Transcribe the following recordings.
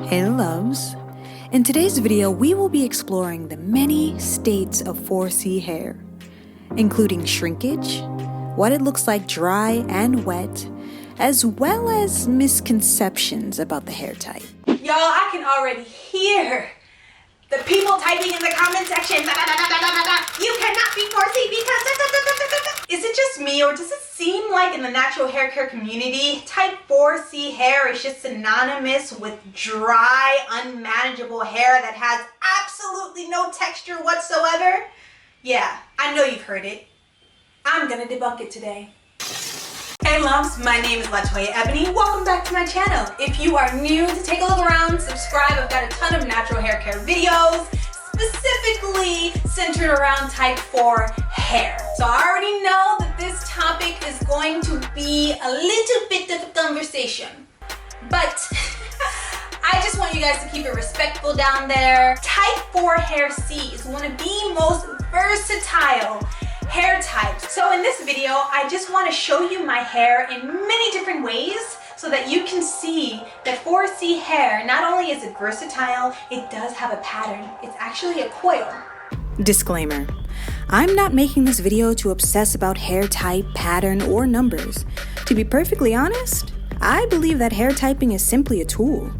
Hey loves! In today's video, we will be exploring the many states of 4C hair, including shrinkage, what it looks like dry and wet, as well as misconceptions about the hair type. Y'all, I can already hear the people typing in the comment section. You cannot be 4C because... Is it just me, or does it seem like in the natural hair care community, type 4C hair is just synonymous with dry, unmanageable hair that has absolutely no texture whatsoever? Yeah, I know you've heard it. I'm gonna debunk it today. Hey loves, my name is Latoya Ebony. Welcome back to my channel. If you are new, to take a look around, subscribe. I've got a ton of natural hair care videos, specifically centered around type 4 hair. So I already know that this topic is going to be a little bit of a conversation, but I just want you guys to keep it respectful down there. Type 4 hair C is one of the most versatile hair types. So in this video, I just want to show you my hair in many different ways so that you can see that 4C hair, not only is it versatile, it does have a pattern. It's actually a coil. Disclaimer: I'm not making this video to obsess about hair type, pattern, or numbers. To be perfectly honest, I believe that hair typing is simply a tool.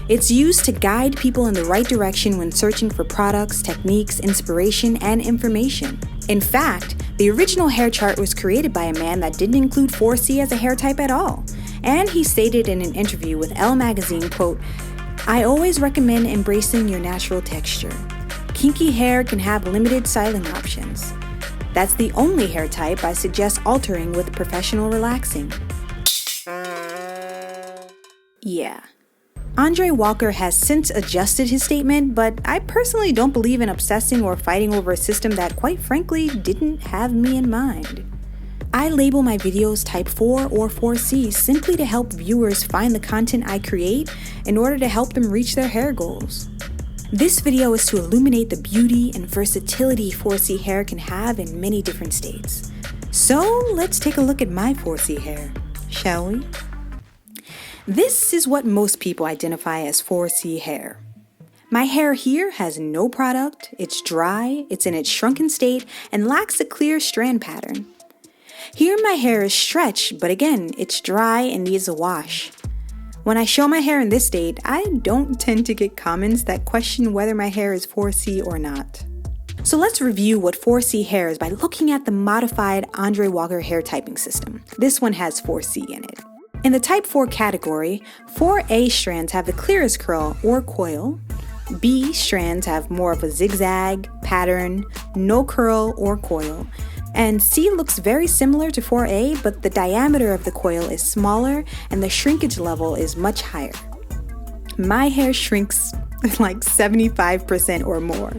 It's used to guide people in the right direction when searching for products, techniques, inspiration, and information. In fact, the original hair chart was created by a man that didn't include 4C as a hair type at all. And he stated in an interview with Elle magazine, quote, "I always recommend embracing your natural texture. Kinky hair can have limited styling options. That's the only hair type I suggest altering with professional relaxing." Yeah. Andre Walker has since adjusted his statement, but I personally don't believe in obsessing or fighting over a system that, quite frankly, didn't have me in mind. I label my videos type 4 or 4C simply to help viewers find the content I create in order to help them reach their hair goals. This video is to illuminate the beauty and versatility 4C hair can have in many different states. So let's take a look at my 4C hair, shall we? This is what most people identify as 4C hair. My hair here has no product, it's dry, it's in its shrunken state, and lacks a clear strand pattern. Here my hair is stretched, but again, it's dry and needs a wash. When I show my hair in this state, I don't tend to get comments that question whether my hair is 4C or not. So let's review what 4C hair is by looking at the modified Andre Walker hair typing system. This one has 4C in it. In the type 4 category, 4A strands have the clearest curl or coil, B strands have more of a zigzag, pattern, no curl or coil, and C looks very similar to 4A, but the diameter of the coil is smaller and the shrinkage level is much higher. My hair shrinks like 75% or more.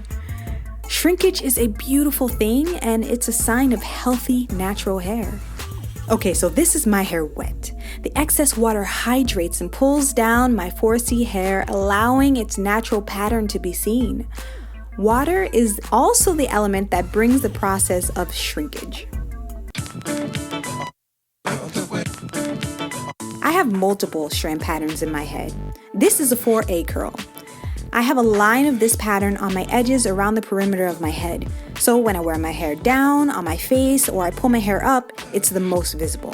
Shrinkage is a beautiful thing, and it's a sign of healthy, natural hair. Okay, so this is my hair wet. The excess water hydrates and pulls down my 4C hair, allowing its natural pattern to be seen. Water is also the element that brings the process of shrinkage. I have multiple strand patterns in my head. This is a 4A curl. I have a line of this pattern on my edges around the perimeter of my head, so when I wear my hair down, on my face, or I pull my hair up, it's the most visible.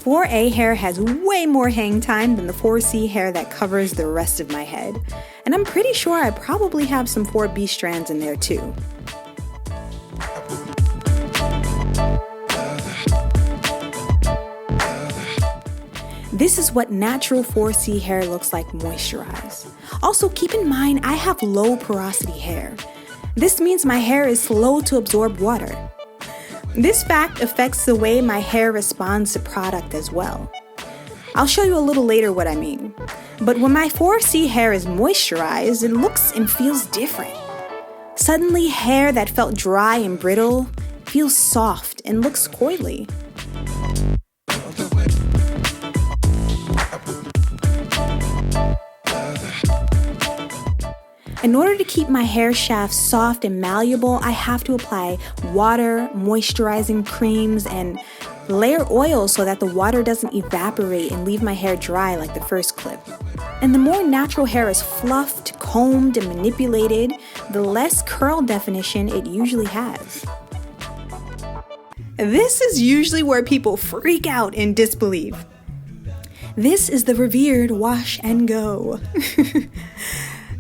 4A hair has way more hang time than the 4C hair that covers the rest of my head, and I'm pretty sure I probably have some 4B strands in there too. This is what natural 4C hair looks like moisturized. Also, keep in mind I have low porosity hair. This means my hair is slow to absorb water. This fact affects the way my hair responds to product as well. I'll show you a little later what I mean. But when my 4C hair is moisturized, it looks and feels different. Suddenly, hair that felt dry and brittle feels soft and looks coily. In order to keep my hair shaft soft and malleable, I have to apply water, moisturizing creams, and Layer oil so that the water doesn't evaporate and leave my hair dry like the first clip. And the more natural hair is fluffed, combed, and manipulated, the less curl definition it usually has. This is usually where people freak out in disbelief. This is the revered wash and go.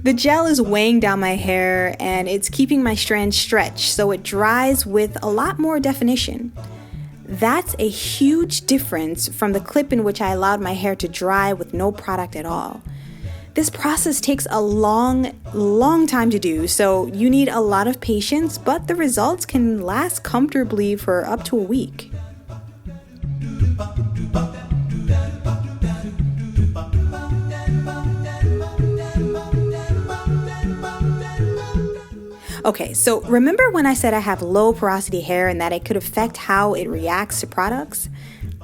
The gel is weighing down my hair and it's keeping my strands stretched so it dries with a lot more definition. That's a huge difference from the clip in which I allowed my hair to dry with no product at all. This process takes a long time to do, so you need a lot of patience, but the results can last comfortably for up to a week. Okay, so remember when I said I have low porosity hair and that it could affect how it reacts to products?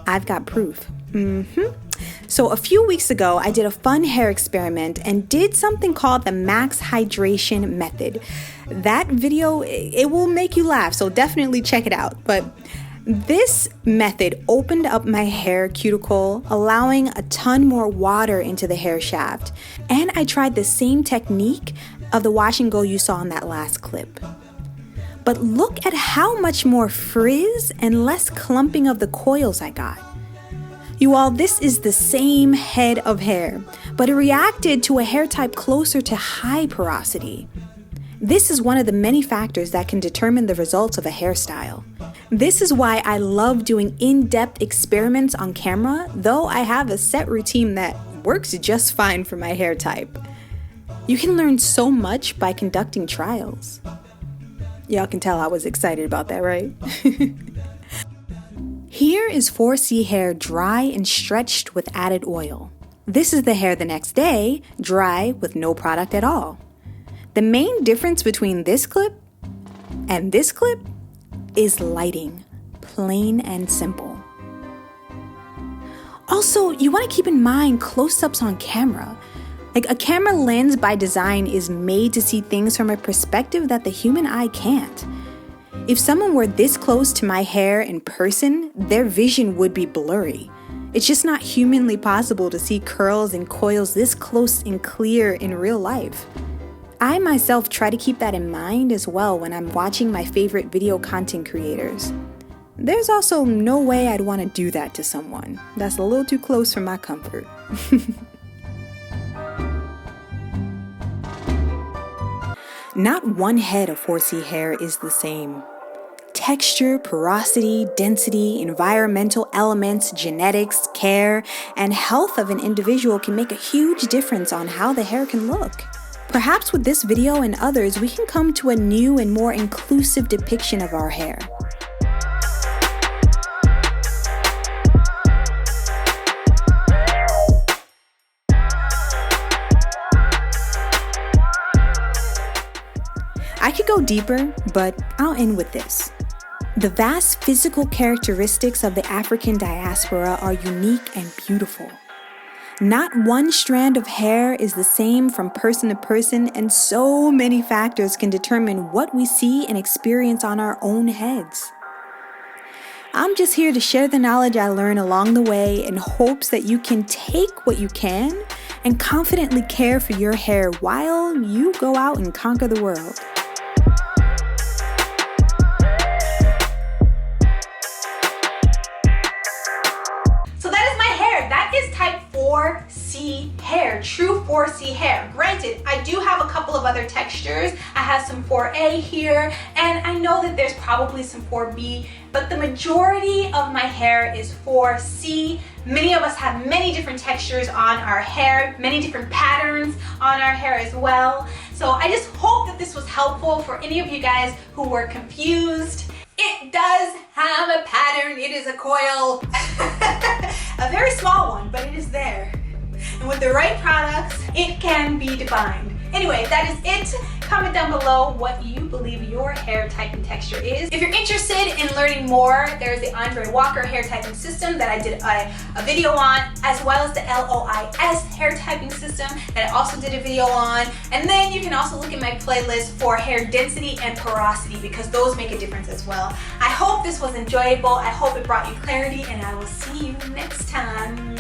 I've got proof. So a few weeks ago, I did a fun hair experiment and did something called the max hydration method. That video, it will make you laugh, so definitely check it out. But this method opened up my hair cuticle, allowing a ton more water into the hair shaft. And I tried the same technique of the wash and go you saw in that last clip. But look at how much more frizz and less clumping of the coils I got. You all, this is the same head of hair, but it reacted to a hair type closer to high porosity. This is one of the many factors that can determine the results of a hairstyle. This is why I love doing in-depth experiments on camera, though I have a set routine that works just fine for my hair type. You can learn so much by conducting trials. Y'all can tell I was excited about that, right? Here is 4C hair dry and stretched with added oil. This is the hair the next day, dry with no product at all. The main difference between this clip and this clip is lighting, plain and simple. Also, you want to keep in mind close-ups on camera. Like, a camera lens by design is made to see things from a perspective that the human eye can't. If someone were this close to my hair in person, their vision would be blurry. It's just not humanly possible to see curls and coils this close and clear in real life. I myself try to keep that in mind as well when I'm watching my favorite video content creators. There's also no way I'd want to do that to someone. That's a little too close for my comfort. Not one head of 4C hair is the same. Texture, porosity, density, environmental elements, genetics, care, and health of an individual can make a huge difference on how the hair can look. Perhaps with this video and others, we can come to a new and more inclusive depiction of our hair. I could go deeper, but I'll end with this. The vast physical characteristics of the African diaspora are unique and beautiful. Not one strand of hair is the same from person to person, and so many factors can determine what we see and experience on our own heads. I'm just here to share the knowledge I learn along the way in hopes that you can take what you can and confidently care for your hair while you go out and conquer the world. Type 4C hair, true 4C hair. Granted, I do have a couple of other textures. I have some 4A here, and I know that there's probably some 4B, but the majority of my hair is 4C. Many of us have many different textures on our hair, many different patterns on our hair as well. So I just hope that this was helpful for any of you guys who were confused. It does have a pattern. It is a coil. A very small one, but it is there. And with the right products, it can be defined. Anyway, that is it. comment down below what you believe your hair type and texture is. If you're interested in learning more, there's the Andre Walker hair typing system that I did a video on, as well as the LOIS hair typing system that I also did a video on. And then you can also look at my playlist for hair density and porosity, because those make a difference as well. I hope this was enjoyable. I hope it brought you clarity, and I will see you next time.